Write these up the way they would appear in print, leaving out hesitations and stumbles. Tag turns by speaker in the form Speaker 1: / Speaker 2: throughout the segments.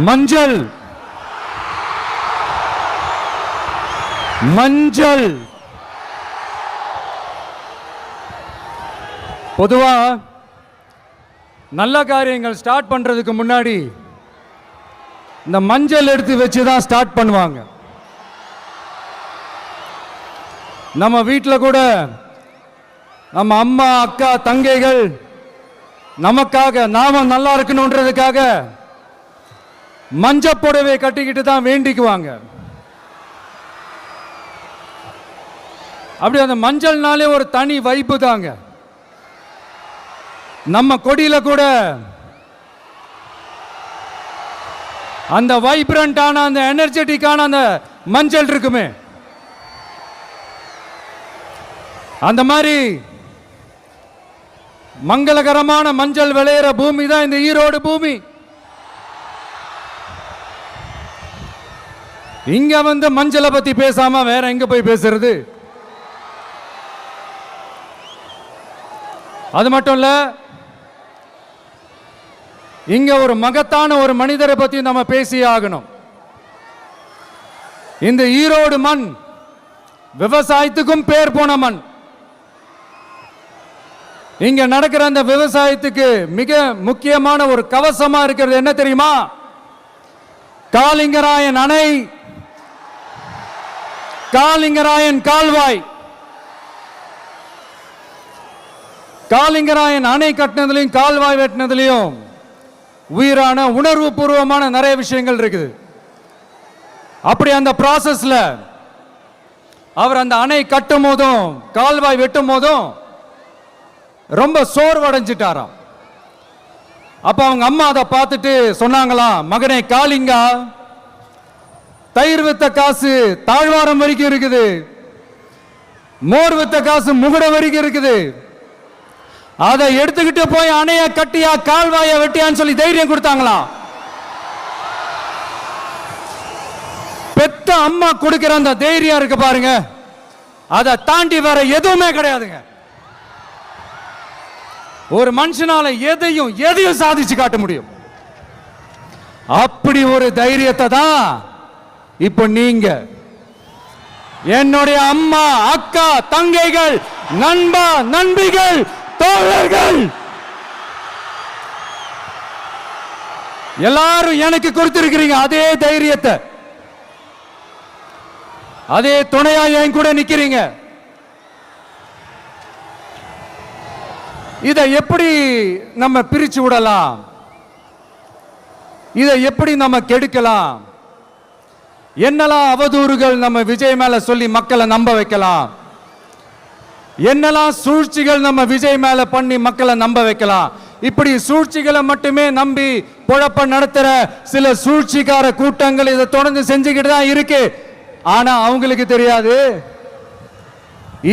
Speaker 1: மஞ்சள் மஞ்சள் பொதுவா நல்ல காரியங்கள் ஸ்டார்ட் பண்றதுக்கு முன்னாடி இந்த மஞ்சள் எடுத்து வச்சு தான் ஸ்டார்ட் பண்ணுவாங்க. நம்ம வீட்டில் கூட நம்ம அம்மா அக்கா தங்கைகள் நமக்காக நாம நல்லா இருக்கணுன்றதுக்காக மஞ்சள் புடவை கட்டிக்கிட்டு தான் வேண்டிக்குவாங்க. அப்படி அந்த மஞ்சள்னாலே ஒரு தனி வைப்பு தாங்க. நம்ம கொடியில கூட அந்த வைப்ரண்டான அந்த எனர்ஜெட்டிக்கான அந்த மஞ்சள் இருக்குமே, அந்த மாதிரி மங்களகரமான மஞ்சள் விளையிற பூமி தான் இந்த ஈரோடு பூமி. இங்க வந்து மஞ்சளை பத்தி பேசாம வேற எங்க போய் பேசுறது? அது மட்டும் இல்ல, இங்க ஒரு மகத்தான ஒரு மனிதரை பத்தி நம்ம பேசி ஆகணும். இந்த ஈரோடு மண் விவசாயத்துக்கும் பேர் போன மண். இங்க நடக்கிற அந்த விவசாயத்துக்கு மிக முக்கியமான ஒரு கவசமா இருக்கிறது என்ன தெரியுமா? காலிங்கராயன் அணை, காலிங்கராயன் கால்வாய். காலிங்கராயன் அணை கட்டினதுலையும் கால்வாய் வெட்டினதுலையும் உயிரான உணர்வு பூர்வமான நிறைய விஷயங்கள் இருக்குது. அப்படி அந்த ப்ராசஸ்ல அவர் அந்த அணை கட்டும் போதும் கால்வாய் வெட்டும் போதும் ரொம்ப சோர்வடைஞ்சிட்டாராம். அப்ப அவங்க அம்மா அதை பார்த்துட்டு சொன்னாங்களாம், மகனே காளிங்கா, தயிர் வித்த காசு தாழ்வாரம் வரைக்கும் இருக்குது, மோர் வித்த காசு முகுட வரைக்கும் இருக்குது, அதை எடுத்துக்கிட்டு போய் அணைய கட்டியா கால்வாய வெட்டியான்னு சொல்லி தைரியம் கொடுத்தாங்களாம். பெத்த அம்மா கொடுக்கிற அந்த தைரியம் இருக்கு பாருங்க, அதை தாண்டி வேற எதுவுமே கிடையாதுங்க. ஒரு மனுஷனால எதையும் சாதிச்சு காட்ட முடியும். அப்படி ஒரு தைரியத்தை தான் இப்ப நீங்க, என்னுடைய அம்மா அக்கா தங்கைகள் நண்பா நண்பிகள் தோழர்கள் எல்லாரும் எனக்கு கொடுத்திருக்கிறீங்க. அதே தைரியத்தை, அதே துணையா என் கூட நிக்கிறீங்க. இதை எப்படி நம்ம பிரிச்சு விடலாம்? இதை எப்படி நம்ம கெடுக்கலாம்? என்னெல்லாம் அவதூறுகள் நம்ம விஜய் மேல சொல்லி மக்களை நம்ப வைக்கலாம்? என்னெல்லாம் சூழ்ச்சிகள் நம்ம விஜய் மேல பண்ணி மக்களை நம்ப வைக்கலாம்? இப்படி சூழ்ச்சிகளை மட்டுமே நம்பி பொழப்ப நடத்துற சில சூழ்ச்சிக்கார கூட்டங்கள் இதை தொடர்ந்து செஞ்சுக்கிட்டு தான் இருக்கு. ஆனா அவங்களுக்கு தெரியாது,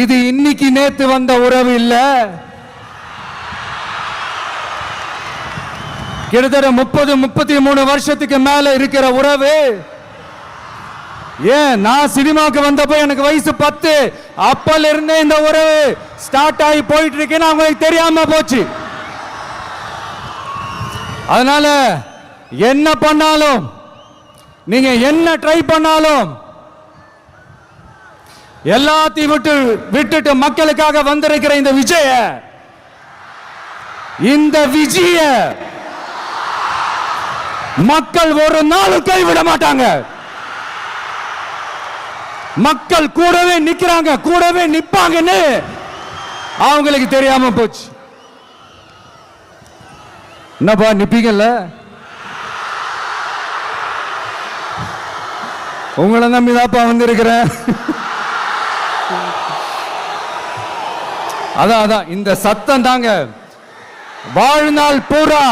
Speaker 1: இது இன்னைக்கு நேத்து வந்த உறவு இல்ல. கிட்டத்தட்ட 30-33 வருஷத்துக்கு மேல இருக்கிற உறவு. ஏன், நான் சினிமாக்கு வந்தப்போ எனக்கு வயசு 10. அப்பல இருந்தே இந்த உறவு ஸ்டார்ட் ஆகி போயிட்டு இருக்கேன்னு அவங்களுக்கு தெரியாம போச்சு. அதனால என்ன பண்ணாலும், நீங்க என்ன ட்ரை பண்ணாலும், எல்லாத்தையும் விட்டுட்டு மக்களுக்காக வந்திருக்கிற இந்த விஜய மக்கள் ஒரு நாளும் கைவிட மாட்டாங்க. மக்கள் கூடவே நிக்கிறாங்க, கூடவே நிப்பாங்கன்னு அவங்களுக்கு தெரியாம போச்சு. என்னப்பா நிப்பீங்கல்ல? உங்களை நம்பிதாப்பா வந்திருக்கிறேன். அதான் இந்த சத்தம் தாங்க வாழ்நாள் பூரா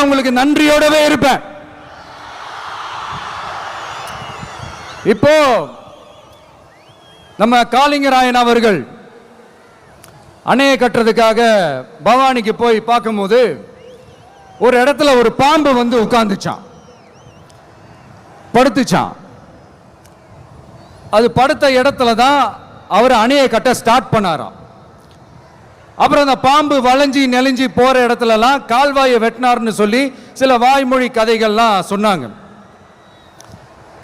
Speaker 1: உங்களுக்கு நன்றியோடவே இருப்பேன். இப்போ நம்ம காளிங்கராயன் அவர்கள் அணையை கட்டுறதுக்காக பவானிக்கு போய் பார்க்கும்போது ஒரு இடத்துல ஒரு பாம்பு வந்து உட்கார்ந்துச்சான், படுத்துச்சான். அது படுத்த இடத்துல தான் அவர் அணையை கட்ட ஸ்டார்ட் பண்ணாராம். அப்புறம் அந்த பாம்பு வளைஞ்சி நெளிஞ்சி போற இடத்துலலாம் கால்வாயை வெட்டினார்னு சொல்லி சில வாய்மொழி கதைகள்லாம் சொன்னாங்க.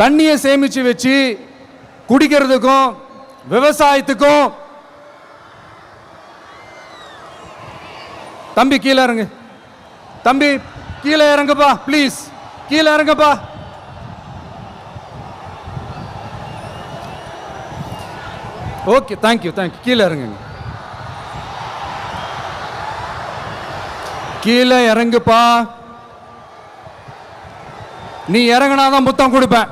Speaker 1: தண்ணியை சேமிச்சு வச்சு குடிக்கிறதுக்கும் விவசாயத்துக்கும். தம்பி கீழே இறங்கு, தம்பி கீழே இறங்குப்பா, ப்ளீஸ் கீழே இறங்குப்பா. Okay, thank you thank you. கீழே இறங்குங்க, கீழே இறங்குப்பா. நீ இறங்கினாதான் முத்தம் கொடுப்பேன்.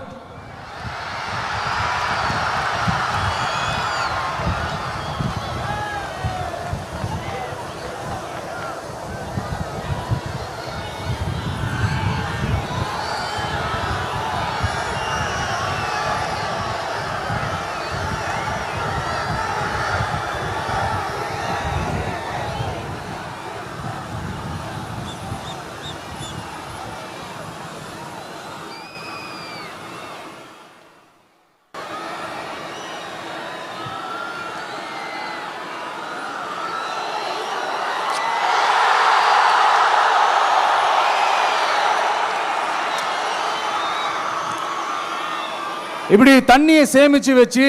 Speaker 1: இப்படி தண்ணியை சேமிச்சு வச்சு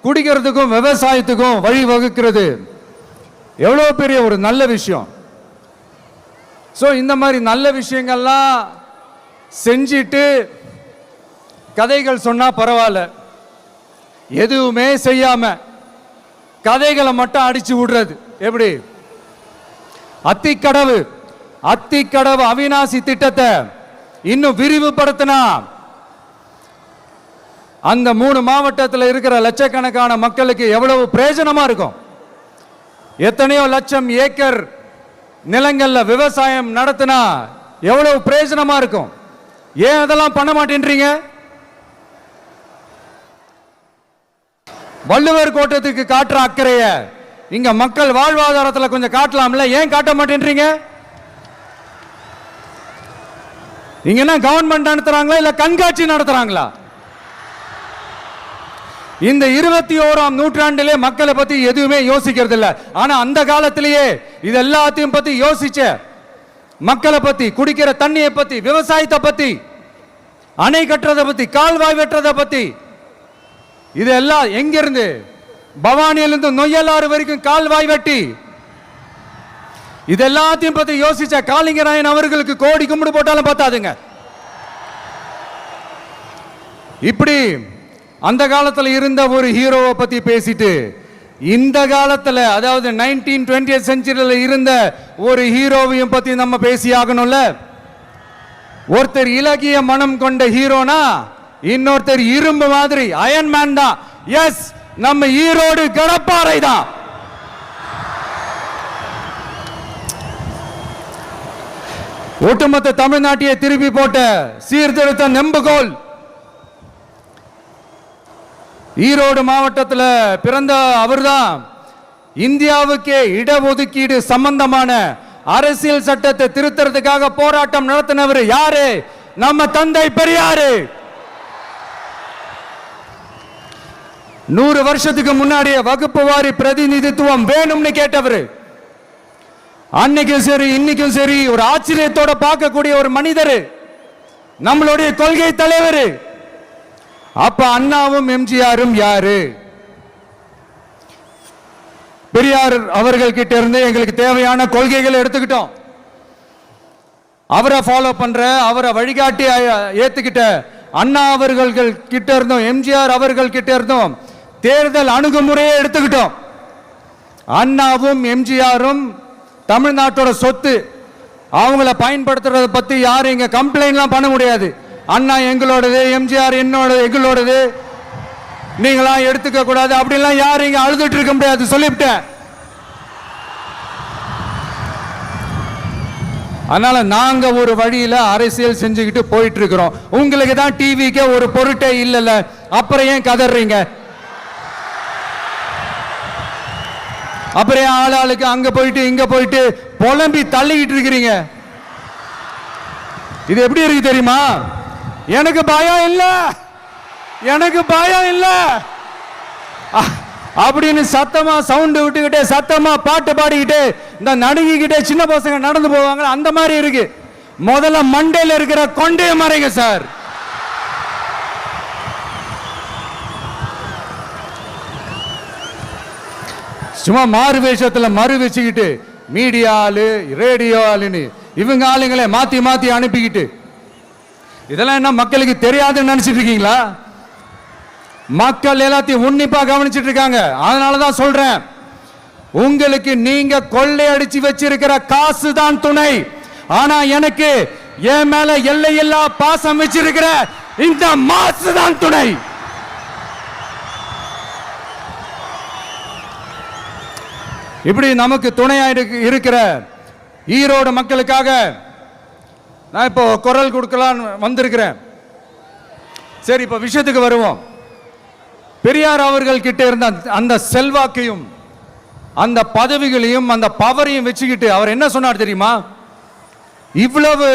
Speaker 1: குடிக்கிறதுக்கும் விவசாயத்துக்கும் வழி வகுக்கிறது எவ்வளவு பெரிய ஒரு நல்ல விஷயம். ஸோ இந்த மாதிரி நல்ல விஷயங்கள்லாம் செஞ்சிட்டு கதைகள் சொன்னா பரவாயில்ல, எதுவுமே செய்யாம கதைகளை மட்டும் அடிச்சு விடுறது எப்படி? அத்திக்கடவு அவிநாசி திட்டத்தை இன்னும் விரிவுபடுத்தினா அந்த 3 மாவட்டத்தில் இருக்கிற லட்சக்கணக்கான மக்களுக்கு எவ்வளவு பிரயோஜனமா இருக்கும். எத்தனையோ லட்சம் ஏக்கர் நிலங்கள்ல விவசாயம் நடத்தினா எவ்வளவு பிரயோஜனமா இருக்கும். ஏன் அதெல்லாம் பண்ண மாட்டேன்றீங்க? வள்ளுவர் கோட்டத்துக்கு காட்டுற அக்கறைய இங்க மக்கள் வாழ்வாதாரத்தில் கொஞ்சம் காட்டலாம்ல, ஏன் காட்ட மாட்டேன்றீங்க? இங்க என்ன கவர்மெண்ட் நடத்துறாங்களா இல்ல கண்காட்சி நடத்துறாங்களா? இந்த 21ஆம் நூற்றாண்டிலே மக்களை பத்தி எதுவுமே யோசிக்கிறது இல்ல. ஆனா அந்த காலத்திலேயே இது எல்லாத்தையும் பத்தி யோசிச்ச மக்களை பத்தி, குடிக்கிற தண்ணியை பத்தி, விவசாயத்தை பத்தி, அணை கட்டுறதை பத்தி, கால்வாய் வெட்டுறதை பத்தி, இதெல்லாம் எங்கிருந்து? பவானியிலிருந்து நொய்யலாறு வரைக்கும் கால்வாய் வெட்டி இது எல்லாத்தையும் பத்தி யோசிச்ச காளிங்கராயன் அவர்களுக்கு கோடி கும்பிடு போட்டாலும் பார்த்தாதுங்க. இப்படி அந்த காலத்தில் இருந்த ஒரு ஹீரோவை பத்தி பேசிட்டு இந்த காலத்தில், அதாவது 1920th செஞ்சுரியில் இருந்த ஒரு ஹீரோவையும் பத்தி நம்ம பேசி ஆகணும்ல. ஒருத்தர் இலகிய மனம் கொண்ட ஹீரோனா இன்னொருத்தர் இரும்பு மாதிரி அயன் மேன் தான். எஸ், நம்ம ஈரோடு கடப்பாறை தான். ஒட்டுமொத்த தமிழ்நாட்டையே திருப்பி போட்ட சீர்திருத்த நெம்புகோல். ஈரோடு மாவட்டத்தில் பிறந்த அவர்தான் இந்தியாவுக்கே இடஒதுக்கீடு சம்பந்தமான அரசியல் சட்டத்தை திருத்தறதுக்காக போராட்டம் நடத்தினவர் யாரு? நம்ம தந்தை பெரியாரு. 100 வருஷத்துக்கு முன்னாடியே வகுப்பு வாரி பிரதிநிதித்துவம் வேணும்னு கேட்டவர். அன்னைக்கும் சரி இன்னைக்கும் சரி ஒரு ஆச்சரியத்தோட பார்க்கக்கூடிய ஒரு மனிதர், நம்மளுடைய கொள்கை தலைவர். அப்ப அண்ணாவும் எம்ஜிஆரும் யாரு? பெரியார் அவர்கள் கிட்ட இருந்து எங்களுக்கு தேவையான கொள்கைகளை எடுத்துக்கிட்டோம். அவரை ஃபாலோ பண்ற, அவரை வழிகாட்டி ஏத்துக்கிட்ட அண்ணா அவர்கள் கிட்ட இருந்தோம், எம்ஜிஆர் அவர்கள் கிட்ட இருந்தோம் தேர்தல் அணுகுமுறையை எடுத்துக்கிட்டோம். அண்ணாவும் எம்ஜிஆரும் தமிழ்நாட்டோட சொத்து. அவங்கள பயன்படுத்துறத பத்தி யாரும் இங்க கம்ப்ளைண்ட்லாம் பண்ண முடியாது. அண்ணா எங்களோடது, எம்ஜிஆர் எங்களோடது, நீங்களா எடுத்துக்க கூடாது அப்படிலாம் யாரும் இங்க அழுதுட்டு இருக்க முடியாது, சொல்லிவிட்டேன். அதனால நாங்க ஒரு வழியில அரசியல் செஞ்சுக்கிட்டு போயிட்டு இருக்கிறோம். உங்களுக்கு தான் டிவிக்கு ஒரு பொருட்டே இல்லைல்ல, அப்புறம் ஏன் கதறீங்க? அப்புறம் ஆளாளுக்கு அங்க போயிட்டு இங்க போயிட்டு புலம்பி தள்ளிக்கிட்டு இருக்கிறீங்க. இது எப்படி இருக்கு தெரியுமா? எனக்கு பயம் இல்ல, எனக்கு பயம் இல்ல அப்படின்னு சத்தமா சவுண்ட் விட்டுக்கிட்டே சத்தமா பாட்டு பாடிக்கிட்டே இந்த நடுங்கிக்கிட்டே சின்ன பசங்க நடந்து போவாங்க. அந்த மாதிரி இருக்கு. முதல்ல மண்டையில் இருக்கிற கொண்டைய மறைங்க சார். சும்மா மாறு வேஷத்துல மறு வச்சுக்கிட்டு மீடியா ஆளு ரேடியோ ஆளுன்னு இவங்க ஆளுங்களை மாத்தி மாத்தி அனுப்பிக்கிட்டு இதெல்லாம் என்ன மக்களுக்கு தெரியாதுன்னு நினைச்சிட்டு இருக்கீங்களா? மக்கள் எல்லாத்தையும் உன்னிப்பா கவனிச்சிட்டு இருக்காங்க. அதனாலதான் சொல்றேன், உங்களுக்கு நீங்க கொள்ளையடிச்சு வச்சிருக்கிற காசு தான் துணை. ஆனா எனக்கு என் மேல எல்லையில்லா பாசம் வச்சிருக்கிற இந்த மாசு தான் துணை. இப்படி நமக்கு துணையா இருக்கிற ஈரோடு மக்களுக்காக நான் இப்போ குரல் கொடுக்கலான்னு வந்திருக்கிறேன். சரி, இப்போ விஷயத்துக்கு வருவோம். பெரியார் அவர்கள் கிட்ட இருந்த அந்த செல்வாக்கையும் அந்த பதவிகளையும் அந்த பவரையும் வச்சுக்கிட்டு அவர் என்ன சொன்னார் தெரியுமா? இவ்வளவு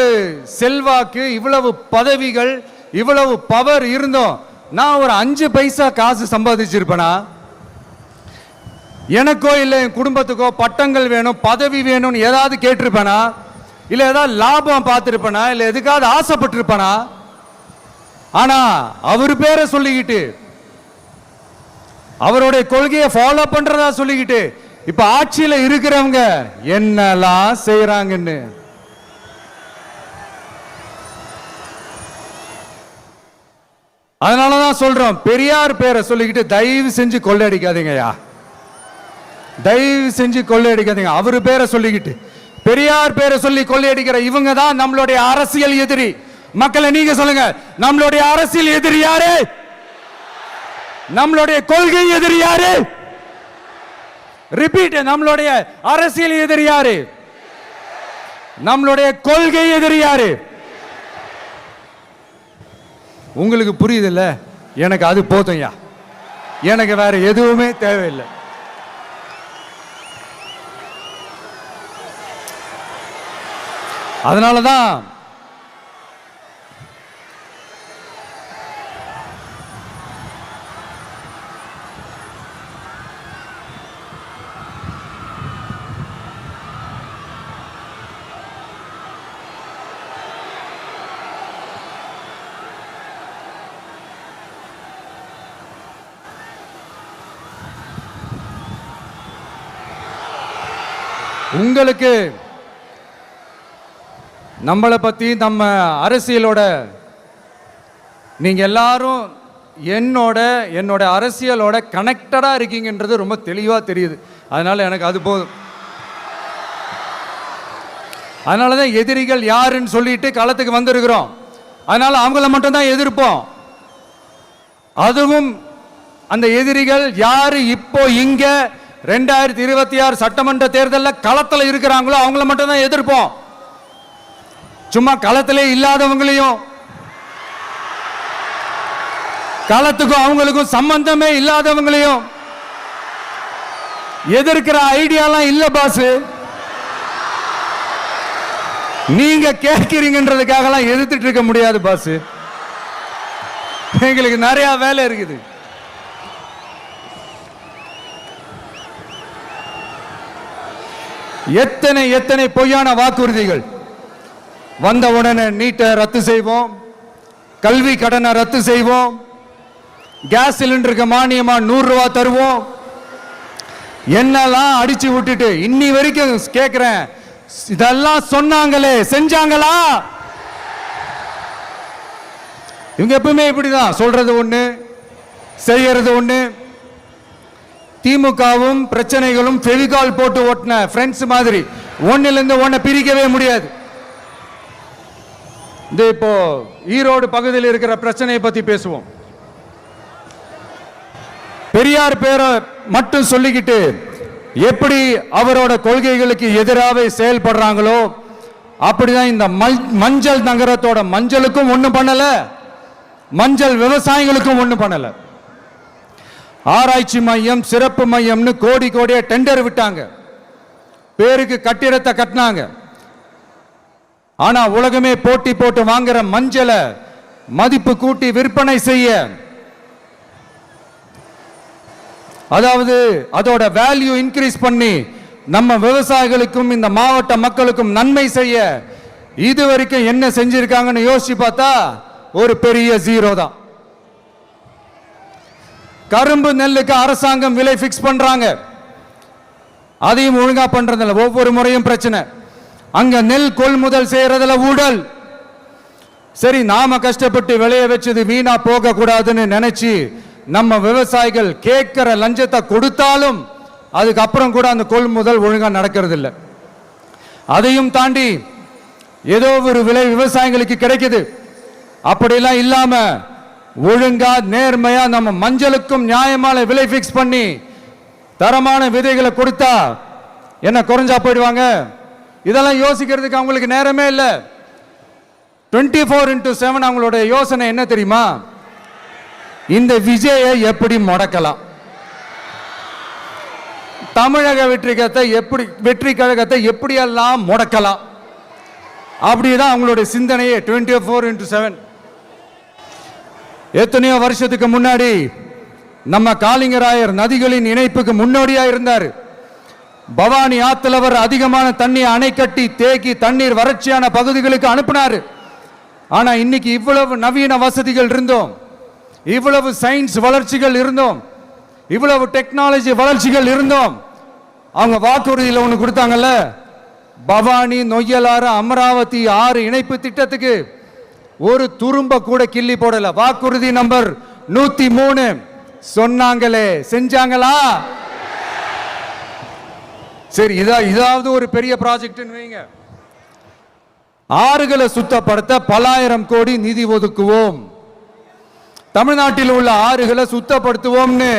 Speaker 1: செல்வாக்கு, இவ்வளவு பதவிகள், இவ்வளவு பவர் இருந்தோம் நான் ஒரு 5 பைசா காசு சம்பாதிச்சிருப்பேனா? எனக்கோ இல்லை என் குடும்பத்துக்கோ பட்டங்கள் வேணும், பதவி வேணும்னு ஏதாவது கேட்டிருப்பேனா? இல்லை ஏதாவது லாபம் பார்த்துருப்பேனா? இல்லை எதுக்காவது ஆசைப்பட்டிருப்பேனா? ஆனா அவர் பேரை சொல்லிக்கிட்டு அவருடைய கொள்கையை ஃபாலோ பண்றதா சொல்லிக்கிட்டு இப்ப ஆட்சியில இருக்கிறவங்க என்னெல்லாம் செய்யறாங்கன்னு அதனாலதான் சொல்றோம், பெரியார் பேரை சொல்லிக்கிட்டு தயவு செஞ்சு கொள்ளையடிக்காதீங்கயா, தயவு செஞ்சு கொள்ளையடிக்காதீங்க. அவரு பேரை சொல்லிக்கிட்டு பெரியார் பேரை சொல்லி கொள்ளையடிக்கிற இவங்க தான் நம்மளுடைய அரசியல் எதிரி. மக்களை நீங்க சொல்லுங்க, நம்மளுடைய அரசியல் எதிரி யாரு? நம்மளுடைய கொள்கை எதிரி யாரு? ரிப்பீட், நம்மளுடைய அரசியல் எதிரி யாரு? நம்மளுடைய கொள்கை எதிரி யாரு? உங்களுக்கு புரியுதுல்ல? எனக்கு அது போதும்யா, எனக்கு வேற எதுவுமே தேவையில்லை. அதனாலதான் உங்களுக்கு நம்மளை பத்தி நம்ம அரசியலோட நீங்க எல்லாரும் என்னோட அரசியலோட கனெக்டடா இருக்கீங்கன்றது ரொம்ப தெளிவா தெரியுது. அதனால எனக்கு அது போதும். அதனாலதான் எதிரிகள் யாருன்னு சொல்லிட்டு களத்துக்கு வந்திருக்கிறோம். அதனால அவங்கள மட்டும் தான் எதிர்ப்போம். அதுவும் அந்த எதிரிகள் யாரு இப்போ இங்க 2026 சட்டமன்ற தேர்தலில் களத்தில் இருக்கிறாங்களோ அவங்கள மட்டும் தான் எதிர்ப்போம். சும்மா களத்திலே இல்லாதவங்களையும், களத்துக்கும் அவங்களுக்கும் சம்பந்தமே இல்லாதவங்களையும் எதிர்க்கிற ஐடியாலாம் இல்ல பாஸ். நீங்க கேட்கிறீங்கன்றதுக்காகலாம் எதிர்த்துட்டு இருக்க முடியாது பாஸ். எங்களுக்கு நிறைய வேலை இருக்குது. எத்தனை எத்தனை பொய்யான வாக்குறுதிகள். வந்த உடனே நீட்டை ரத்து செய்வோம், கல்வி கடனை ரத்து செய்வோம், கேஸ் சிலிண்டருக்கு மானியமா 100 ரூபாய் தருவோம், என்னெல்லாம் அடிச்சு விட்டுட்டு இன்னி வரைக்கும் கேட்கிறேன், இதெல்லாம் சொன்னாங்களே செஞ்சாங்களா? இவங்க எப்பவுமே இப்படிதான், சொல்றது ஒண்ணு செய்யறது ஒண்ணு. திமுகவும் பிரச்சனைகளும் ஃபெவிகால் போட்டு ஓட்டின ஃப்ரெண்ட்ஸ் மாதிரி ஒன்னிலிருந்து ஒன்னை பிரிக்கவே முடியாது. இந்த இப்போ ஈரோடு பகுதியில் இருக்கிற பிரச்சனையை பத்தி பேசுவோம். பெரியார் பேரை மட்டும் சொல்லிக்கிட்டு எப்படி அவரோட கொள்கைகளுக்கு எதிராக செயல்படுறாங்களோ அப்படிதான் இந்த மஞ்சள் நகரத்தோட மஞ்சளுக்கும் ஒண்ணும் பண்ணல, மஞ்சள் விவசாயிகளுக்கும் ஒண்ணும் பண்ணல. ஆராய்ச்சி மையம், சிறப்பு மையம்னு கோடி கோடியா டெண்டர் விட்டாங்க, பேருக்கு கட்டிடத்தை கட்டினாங்க. ஆனா உலகமே போட்டி போட்டு வாங்குற மஞ்சளை மதிப்பு கூட்டி விற்பனை செய்ய, அதாவது அதோட வேல்யூ இன்க்ரீஸ் பண்ணி நம்ம விவசாயிகளுக்கும் இந்த மாவட்ட மக்களுக்கும் நன்மை செய்ய இதுவரைக்கும் என்ன செஞ்சிருக்காங்கன்னு யோசிச்சு பார்த்தா ஒரு பெரிய ஜீரோ தான். கரும்பு நெல்லுக்கு அரசாங்கம் விலை பிக்ஸ் பண்றாங்க, அதையும் ஒழுங்கா பண்றதில்ல. ஒவ்வொரு முறையும் பிரச்சனை. அங்க நெல் கொள்முதல் செய்யறதுல ஊழல். சரி, நாம கஷ்டப்பட்டு விளைய வச்சது வீணா போக கூடாதுன்னு நினைச்சு நம்ம விவசாயிகள் கேட்கிற லஞ்சத்தை கொடுத்தாலும் அதுக்கப்புறம் கூட அந்த கொள்முதல் ஒழுங்கா நடக்கிறது இல்லை. அதையும் தாண்டி ஏதோ ஒரு விலை விவசாயிகளுக்கு கிடைக்குது. அப்படிலாம் இல்லாம ஒழுங்கா நேர்மையா நம்ம மஞ்சளுக்கும் நியாயமான விலை பிக்ஸ் பண்ணி தரமான விதைகளை கொடுத்தா என்ன குறைஞ்சா போயிடுவாங்க? இதெல்லாம் யோசிக்கிறதுக்கு அவங்களுக்கு நேரமே இல்லை. 24/7 அவங்களோட யோசனை என்ன தெரியுமா? இந்த விஜயை எப்படி முடக்கலாம், தமிழக வெற்றி கழகத்தை எப்படியெல்லாம் முடக்கலாம், அப்படிதான் அவங்களுடைய சிந்தனையே 24/7. எத்தனையோ வருஷத்துக்கு முன்னாடி நம்ம காளிங்கராயர் நதிகளின் இணைப்புக்கு முன்னோடியா இருந்தார். பவானி ஆத்துல வர அதிகமான தண்ணீர் அணை கட்டி தேக்கி தண்ணீர் வறட்சியான பகுதிகளுக்கு அனுப்பினார். ஆனா இன்னைக்கு இவ்வளவு நவீன வசதிகள் இருந்தோம், இவ்வளவு சயின்ஸ் வளர்ச்சிகள் இருந்தோம், இவ்வளவு டெக்னாலஜி வளர்ச்சிகள் இருந்தோம், அவங்க வாக்குறுதியில் ஒன்று கொடுத்தாங்கல்ல, பவானி நொய்யலாறு அமராவதி 6 இணைப்பு திட்டத்துக்கு ஒரு துரும்ப கூட கிள்ளி போடல. வாக்குறுதி நம்பர் 103 சொன்னாங்களே, செஞ்சாங்களா? சரி, இதாவது ஒரு பெரிய ப்ராஜெக்ட் வைங்க. ஆறுகளை சுத்தப்படுத்த பல ஆயிரம் கோடி நிதி ஒதுக்குவோம், தமிழ்நாட்டில் உள்ள ஆறுகளை சுத்தப்படுத்துவோம்னு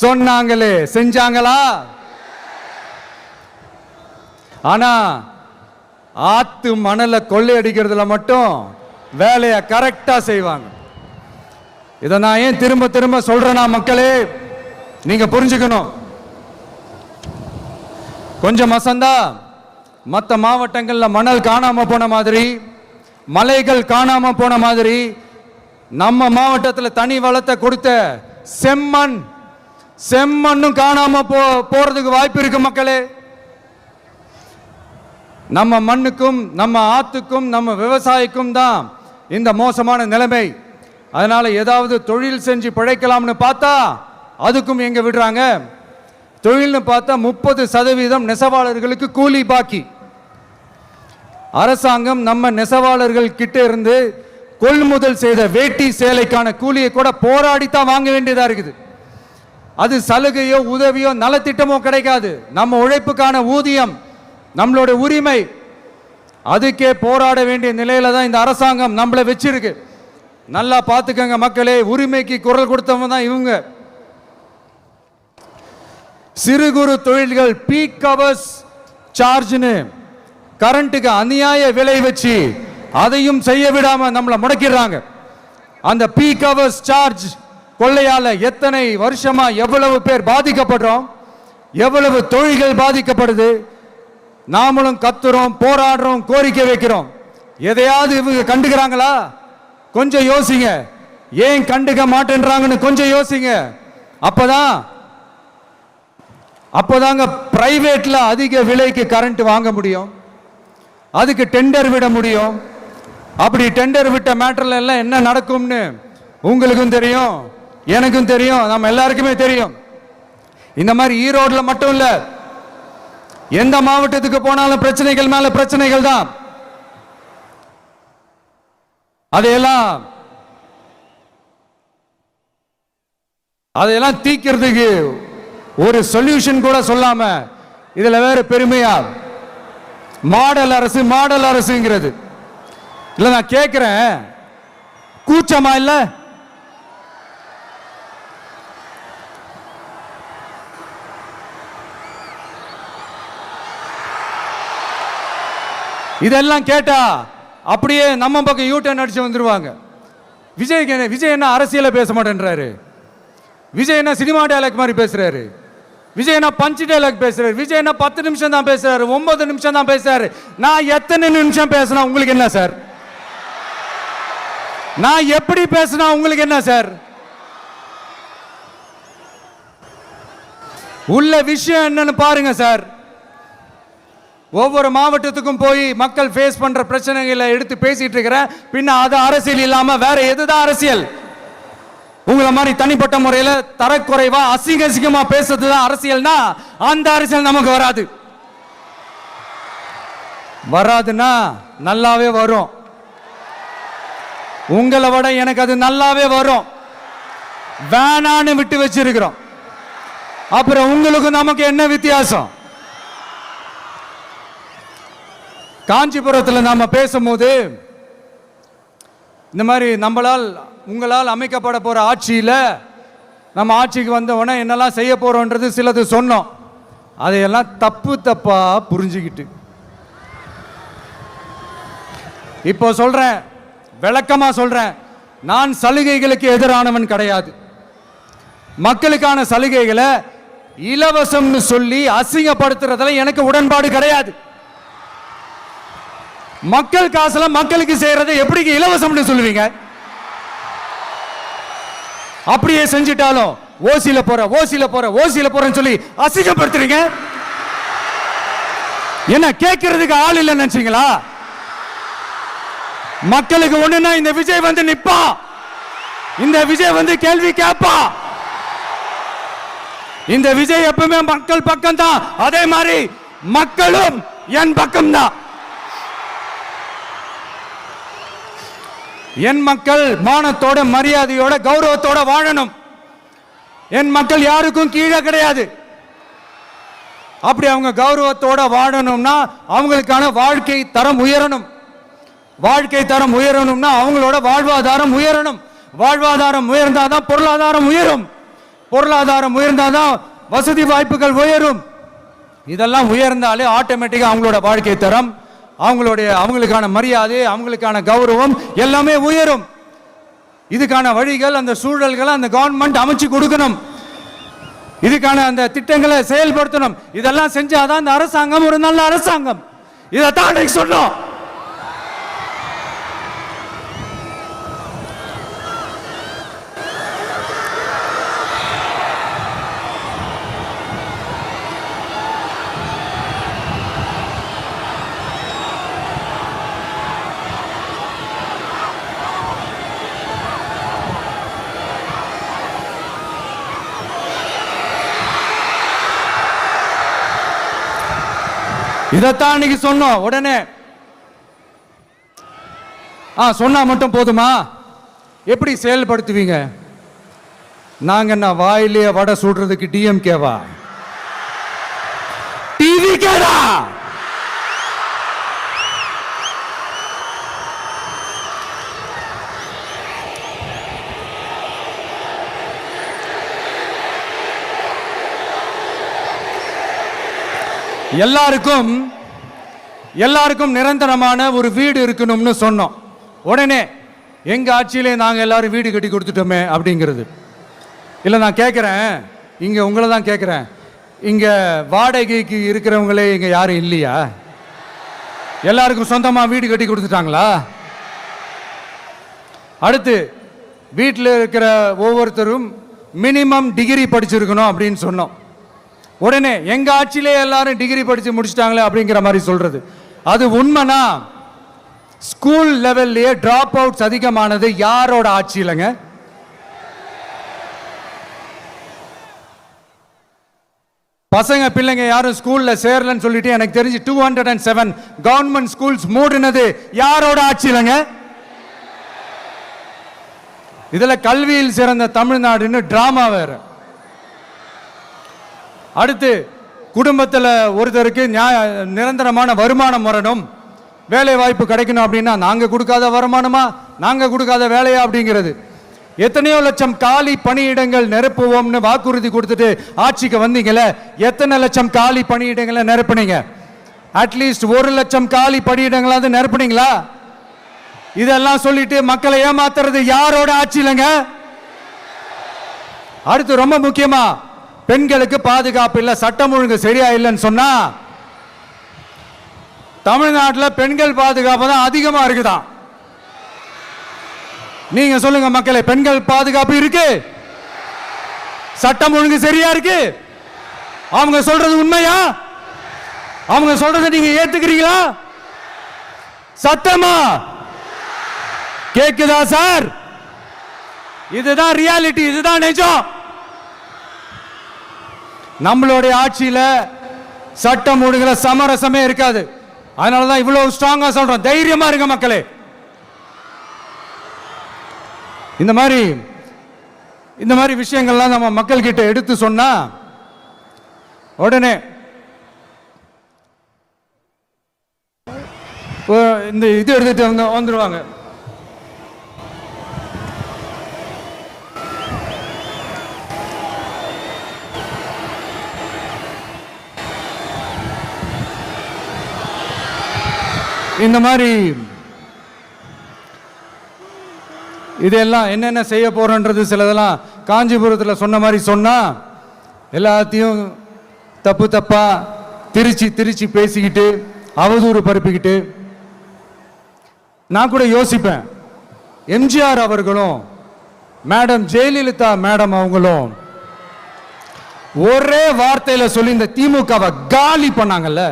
Speaker 1: சொன்னாங்களே, செஞ்சாங்களா? ஆனா ஆத்து மணலை கொள்ளையடிக்கிறதுல மட்டும் வேலையை கரெக்டா செய்வாங்க. இதை நான் ஏன் திரும்ப திரும்ப சொல்றேன்னா, மக்களே நீங்க புரிஞ்சுக்கணும். கொஞ்சம் மசந்தா மற்ற மாவட்டங்கள்ல மணல் காணாம போன மாதிரி, மலைகள் காணாம போன மாதிரி, நம்ம மாவட்டத்தில் தனி வளத்தை கொடுத்த செம்மண்ணும் காணாம போறதுக்கு வாய்ப்பு இருக்கு மக்களே. நம்ம மண்ணுக்கும் நம்ம ஆத்துக்கும் நம்ம விவசாயிக்கும் தான் இந்த மோசமான நிலைமை. அதனால ஏதாவது தொழில் செஞ்சு பிழைக்கலாம்னு பார்த்தா அதுக்கும் எங்க விடுறாங்க? தொழில்னு பார்த்தா 30% நெசவாளர்களுக்கு கூலி பாக்கி. அரசாங்கம் நம்ம நெசவாளர்கள் கிட்ட இருந்து கொள்முதல் செய்த வேட்டி சேலைக்கான கூலியை கூட போராடித்தான் வாங்க வேண்டியதா இருக்குது. அது சலுகையோ உதவியோ நலத்திட்டமோ கிடைக்காது. நம்ம உழைப்புக்கான ஊதியம், நம்மளோட உரிமை, அதுக்கே போராட வேண்டிய நிலையில தான் இந்த அரசாங்கம் நம்மளை வச்சிருக்கு. நல்லா பார்த்துக்கங்க மக்களே, உரிமைக்கு குரல் கொடுத்தவங்க தான் இவங்க. சிறு குறு தொழில்கள் பீக் ஹவர்ஸ் சார்ஜ்னு கரண்ட்டுக்கு அநியாய விலை வச்சு அதையும் செய்ய விடாம நம்மளை முடக்கிறாங்க. அந்த பீக் ஹவர்ஸ் சார்ஜ் கொள்ளையால எத்தனை வருஷமா எவ்வளவு பேர் பாதிக்கப்படுறோம், எவ்வளவு தொழில்கள் பாதிக்கப்படுது. நாமளும் கத்துறோம், போராடுறோம், கோரிக்கை வைக்கிறோம். எதையாவது இவங்க கண்டுக்கிறாங்களா? கொஞ்சம் யோசிங்க. ஏன் கண்டுக்க மாட்டேன்றாங்கன்னு கொஞ்சம் யோசிங்க. அப்போதாங்க பிரைவேட்ல அதிக விலைக்கு கரண்ட் வாங்க முடியும், அதுக்கு டெண்டர் விட முடியும். அப்படி டெண்டர் விட்ட மேட்டர்ல எல்லாம் என்ன நடக்கும்னு உங்களுக்கும் தெரியும், எனக்கும் தெரியும், நம்ம எல்லாருக்குமே தெரியும். இந்த மாதிரி ஈரோடுல மட்டும் இல்ல, எந்த மாவட்டத்துக்கு போனாலும் பிரச்சனைகள் மேல பிரச்சனைகள் தான். அதையெல்லாம் தீக்கிறதுக்கு ஒரு சொல்யூஷன் கூட சொல்லாம இதுல வேற பெருமையா மாடல் அரசுங்கிறது இல்ல. நான் கேட்கிறேன், கூச்சமா இல்ல? இதெல்லாம் கேட்டா அப்படியே நம்ம பக்கம் யூட்டர்ன் அடிச்சு வந்துருவாங்க. விஜய் என்ன அரசியல பேச மாட்டேன்றாரு, விஜய் என்ன சினிமா டயலாக் மாதிரி பேசுறாரு. விஜய்னா பஞ்சு டைலாக் பேசுறாரு, விஜய்னா 10 நிமிஷம் தான் பேசுறாரு, 9 நிமிஷம் தான் பேசுறாரு. நான் எத்தனை நிமிஷம் பேசினா உங்களுக்கு என்ன சார்? நான் எப்படி பேசினா உங்களுக்கு என்ன சார்? உள்ள விஷயம் என்னன்னு பாருங்க சார். ஒவ்வொரு மாவட்டத்துக்கும் போய் மக்கள் ஃபேஸ் பண்ற பிரச்சனைகளை எடுத்து பேசிட்டு இருக்கிறேன். பின்ன அது அரசியல் இல்லாம வேற எதுதான் அரசியல்? உங்களை மாதிரி தனிப்பட்ட முறையில் தரக்குறைவா அசிங்கமா பேசுறது தான் அரசியல்னா அந்த அரசியல் நமக்கு வராது. வராதுன்னா நல்லாவே வரும். உங்களை விட எனக்கு அது நல்லாவே வரும். வேணான்னு விட்டு வச்சிருக்கிறோம். அப்புறம் உங்களுக்கு நமக்கு என்ன வித்தியாசம்? காஞ்சிபுரத்தில் நாம பேசும்போது இந்த மாதிரி உங்களால் அமைக்கப்பட போற ஆட்சியில நம்ம ஆட்சிக்கு வந்த உடனே என்னெல்லாம் செய்ய போறோன்றது சிலது சொன்னோம். அதையெல்லாம் தப்பா புரிஞ்சுக்கிட்டு இப்போ சொல்றேன், விளக்கமா சொல்றேன். நான் சலுகைகளுக்கு எதிரானவன் கிடையாது. மக்களுக்கான சலுகைகளை இலவசம்னு சொல்லி அசிங்கப்படுத்துறதுல எனக்கு உடன்பாடு கிடையாது. மக்கள் காசுல மக்களுக்கு செய்யறதை எப்படி இலவசம்னு சொல்லுவீங்க? அப்படியே செஞ்சிட்டாலும் ஓசில போறேன்னு சொல்லி அசிங்கப்படுத்துறீங்க. என்ன கேட்கறதுக்கு ஆள் இல்லைன்னு நினைச்சீங்களா? மக்களுக்கு ஒண்ணுன்னா இந்த விஜய் வந்து நிப்பா, இந்த விஜய் வந்து கேள்வி கேட்பா. இந்த விஜய் எப்பவுமே மக்கள் பக்கம் தான். அதே மாதிரி மக்களும் என் பக்கம் தான். என் மக்கள் மானத்தோட மரியாதையோட கௌரவத்தோட வாழணும். என் மக்கள் யாருக்கும் கீழே கிடையாது. அப்படி அவங்க கௌரவத்தோட வாழணும்னா அவங்களுக்கான வாழ்க்கை தரம் உயரணும். வாழ்க்கை தரம் உயரணும்னா அவங்களோட வாழ்வாதாரம் உயரணும். வாழ்வாதாரம் உயர்ந்தாதான் பொருளாதாரம் உயரும். பொருளாதாரம் உயர்ந்தாதான் வசதி வாய்ப்புகள் உயரும். இதெல்லாம் உயர்ந்தாலே ஆட்டோமேட்டிக்கா அவங்களோட வாழ்க்கை தரம், அவங்களுக்கான மரியாதை, அவங்களுக்கான கௌரவம் எல்லாமே உயரும். இதுக்கான வழிகள், அந்த சூழல்களை அந்த கவர்மெண்ட் அமைச்சு கொடுக்கணும். இதுக்கான அந்த திட்டங்களை செயல்படுத்தணும். இதெல்லாம் செஞ்சாதான் அந்த அரசாங்கம் ஒரு நல்ல அரசாங்கம். இதைத்தான் சொன்னோம். இதைத்தான் இன்னைக்கு சொன்னோம். உடனே சொன்னா மட்டும் போதுமா? எப்படி செயல்படுத்துவீங்க? நாங்க என்ன வாயிலே வடை சுடுறதுக்கு டிஎம்கேவா? டிவிகேடா? எல்லாருக்கும் நிரந்தரமான ஒரு வீடு இருக்கணும்னு சொன்னோம். உடனே எங்க ஆட்சியிலே நாங்க எல்லாரும் வீடு கட்டி கொடுத்துட்டோமே அப்படிங்கிறது இல்ல. நான் கேட்கிறேன், இங்க உங்களை தான் கேட்கிறேன், இங்க வாடகைக்கு இருக்கிறவங்களே இங்க யாரும் இல்லையா? எல்லாருக்கும் சொந்தமா வீடு கட்டி கொடுத்துட்டாங்களா? அடுத்து வீட்டில் இருக்கிற ஒவ்வொருத்தரும் மினிமம் டிகிரி படிச்சிருக்கணும் அப்படின்னு சொன்னோம். உடனே எங்க ஆட்சியிலே எல்லாரும் டிகிரி படிச்சு முடிச்சிட்டாங்களே அப்படிங்கிற மாதிரி சொல்றது அது உண்மைனா? ஸ்கூல் லெவல்லையே டிராப் அவுட்ஸ் அதிகமானது யாரோட ஆட்சியிலங்க? பசங்க பிள்ளைங்க யாரும் ஸ்கூல்ல சேரலன்னு சொல்லிட்டு எனக்கு தெரிஞ்சு 207 கவர்மெண்ட் ஸ்கூல்ஸ் மூடினது யாரோட ஆட்சியிலங்க? இதுல கல்வியில் சிறந்த தமிழ்நாடுன்னு டிராமா வேற. அடுத்து குடும்பத்தில் ஒருத்தருக்கு நிரந்தரமான வருமானம் வரணும், வேலை வாய்ப்பு கிடைக்கணும் அப்படின்னா நாங்க கொடுக்காத வருமானமா, நாங்க கொடுக்காத வேலையா அப்படிங்கிறது. எத்தனையோ லட்சம் காலி பணியிடங்கள் நிரப்புவோம்னு வாக்குறுதி கொடுத்துட்டு ஆட்சிக்கு வந்தீங்களே, எத்தனை லட்சம் காலி பணியிடங்களை நிரப்புனீங்க? அட்லீஸ்ட் 1 லட்சம் காலி பணியிடங்களாவது நிரப்புனீங்களா? இதெல்லாம் சொல்லிட்டு மக்களை ஏமாத்துறது யாரோட ஆட்சியிலங்க? அடுத்து ரொம்ப முக்கியமா பெண்களுக்கு பாதுகாப்பு இல்லை, சட்டம் ஒழுங்கு சரியா இல்லைன்னு சொன்னா தமிழ்நாட்டில் பெண்கள் பாதுகாப்பு தான் அதிகமா இருக்குதான். நீங்க சொல்லுங்க மக்களே, பெண்கள் பாதுகாப்பு இருக்கு, சட்டம் ஒழுங்கு சரியா இருக்கு? அவங்க சொல்றது உண்மையா? அவங்க சொல்றதை நீங்க ஏத்துக்கிறீங்களா? சத்தமா கேக்குதா சார்? இதுதான் ரியாலிட்டி, இதுதான் நிஜம். நம்மளுடைய ஆட்சியில சட்டம் ஒழுங்குல சமரசமே இருக்காது. அதனாலதான் இவ்வளவு ஸ்ட்ராங்கா சொல்றோம், தைரியமா இருங்க மக்களே. இந்த மாதிரி விஷயங்கள்லாம் நம்ம மக்கள் கிட்ட எடுத்து சொன்னா உடனே இந்த இது எடுத்துட்டு வந்துருவாங்க. இந்த மாதிரி இதெல்லாம் என்னென்ன செய்ய போறோன்றது சிலதெல்லாம் காஞ்சிபுரத்தில் சொன்ன மாதிரி சொன்னா எல்லாத்தையும் தப்பா திருச்சி பேசிக்கிட்டு அவதூறு பரப்பிக்கிட்டு. நான் கூட யோசிப்பேன், எம்ஜிஆர் அவர்களும் மேடம் ஜெயலலிதா மேடம் அவங்களும் ஒரே வார்த்தையில சொல்லி இந்த திமுகவை காலி பண்ணாங்கல்ல.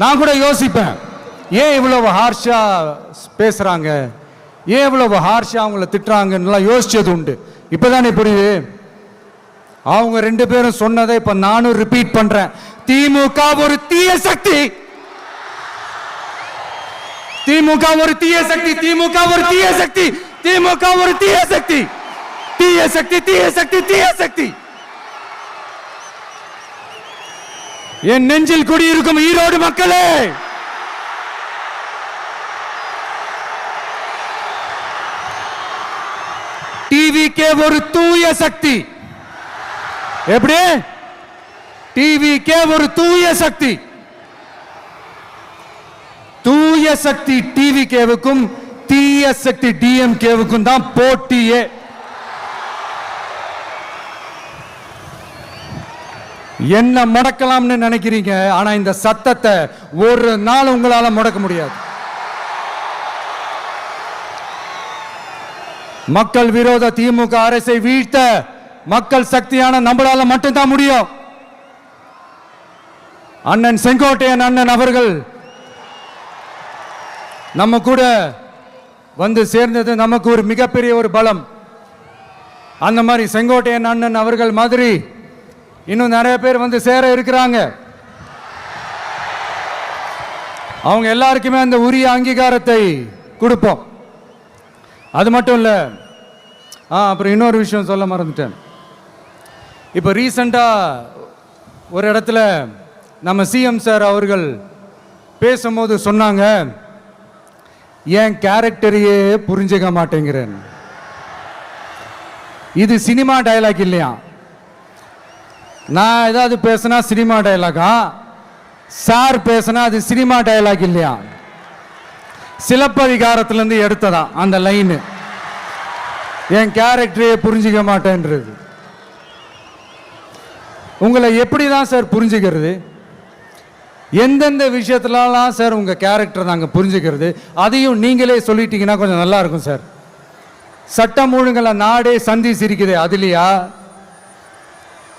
Speaker 1: நான் கூட யோசிப்பேன், ஏன் இவ்வளவு ஹார்ஷா பேசுறாங்க, ஏன் இவ்வளவு ஹார்ஷா அவங்கள திட்டுறாங்கன்னு யோசிச்சது உண்டு. இப்பதானே புரியுது. அவங்க ரெண்டு பேரும் சொன்னதை இப்ப நானும் ரிப்பீட் பண்றேன். திமுக ஒரு தீய சக்தி, திமுக ஒரு தீய சக்தி, திமுக ஒரு தீய சக்தி, திமுக ஒரு தீய சக்தி, தீய சக்தி, தீய சக்தி, தீய சக்தி. என் நெஞ்சில் குடியிருக்கும் ஈரோடு மக்களே, டிவிகே ஒரு தூய சக்தி. எப்படி? டிவிகே ஒரு தூய சக்தி. தூய சக்தி டிவிகேவுக்கும் தீய சக்தி டிஎம்கேவுக்கும் தான் போட்டியே. என்ன முடக்கலாம்னு நினைக்கிறீங்க, ஆனா இந்த சத்தத்தை ஒரு நாள் உங்களால முடக்க முடியாது. மக்கள் விரோத திமுக அரசை வீழ்த்த மக்கள் சக்தியான நம்மளால மட்டும்தான் முடியும். அண்ணன் செங்கோட்டையன் அண்ணன் அவர்கள் நம்ம கூட வந்து சேர்ந்தது நமக்கு ஒரு மிகப்பெரிய ஒரு பலம். அந்த மாதிரி செங்கோட்டையன் அண்ணன் அவர்கள் மாதிரி இன்னும் நிறைய பேர் வந்து சேர இருக்கிறாங்க. அவங்க எல்லாருக்குமே அந்த உரிய அங்கீகாரத்தை கொடுப்போம். அது மட்டும் இல்ல, அப்புறம் இன்னொரு விஷயம் சொல்ல மறந்துட்டேன். இப்போ ரீசண்டா ஒரு இடத்துல நம்ம சிஎம் சார் அவர்கள் பேசும்போது சொன்னாங்க, என் கேரக்டரையே புரிஞ்சுக்க மாட்டேங்கிறேன். இது சினிமா டயலாக் இல்லையா? நான் ஏதாவது பேசினா சினிமா டயலாகா? சார் பேசினா அது சினிமா டயலாக் இல்லையா? சிலப்பதிகாரத்திலிருந்து எடுத்ததா அந்த லைன். என் கேரக்டரையே புரிஞ்சிக்க மாட்டேன்றது. உங்களை எப்படிதான் சார் புரிஞ்சுக்கிறது? எந்தெந்த விஷயத்துலலாம் சார் உங்க கேரக்டர் நாங்கள் புரிஞ்சுக்கிறது? அதையும் நீங்களே சொல்லிட்டீங்கன்னா கொஞ்சம் நல்லா இருக்கும் சார். சட்டம் ஒழுங்குல நாடே சந்தி சிரிக்குது, அதுலையா?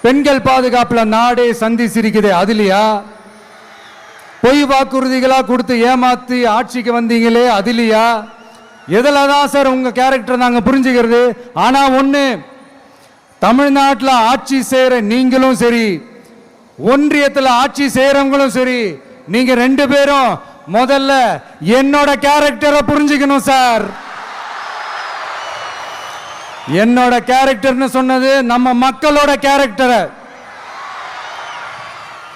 Speaker 1: பெண்கள் பாதுகாப்புல நாடே சந்தி சிரிக்குது, அதுலையா? பொய் வாக்குறுதிகளா கொடுத்து ஏமாத்தி ஆட்சிக்கு வந்தீங்களே, அதுலையா? எதுல தான் சார் உங்க கேரக்டர் நாங்க புரிஞ்சுக்கிறது? ஆனா ஒண்ணு, தமிழ்நாட்டில் ஆட்சி செய்யற நீங்களும் சரி, ஒன்றியத்தில் ஆட்சி செய்யறவங்களும் சரி, நீங்க ரெண்டு பேரும் முதல்ல என்னோட கேரக்டரை புரிஞ்சுக்கணும் சார். என்னோட கேரக்டர்னு சொன்னது நம்ம மக்களோட கேரக்டரை.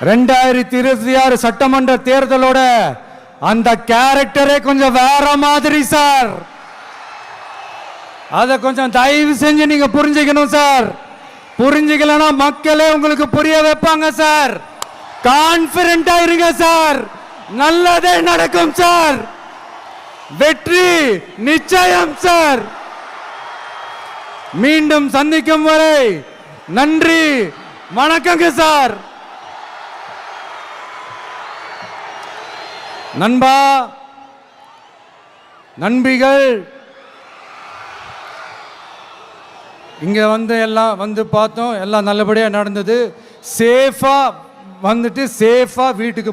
Speaker 1: 2026 சட்டமன்ற தேர்தலோட அந்த கேரக்டரே கொஞ்சம் வேற மாதிரி சார். அதை கொஞ்சம் தயவு செஞ்சு நீங்க புரிஞ்சுக்கணும் சார். புரிஞ்சுக்கலன்னா மக்களே உங்களுக்கு புரிய வைப்பாங்க சார். கான்பிடென்டா இருங்க சார், நல்லதே நடக்கும் சார். வெற்றி நிச்சயம் சார். மீண்டும் சந்திக்கும் வரை நன்றி, வணக்கங்க சார். நண்பா, நண்பிகள், இங்க எல்லாம் பார்த்தோம், எல்லாம் நல்லபடியா நடந்தது. சேஃபா வந்துட்டு சேஃபா வீட்டுக்கு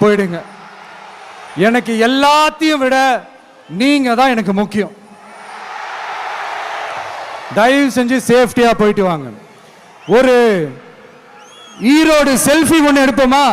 Speaker 1: போயிடுங்க. எனக்கு எல்லாத்தையும் விட நீங்க தான் எனக்கு முக்கியம். தயவு செஞ்சு சேஃப்டியா போயிட்டு வாங்க. ஒரு ஈரோடு செல்ஃபி ஒன்று எடுப்போமா?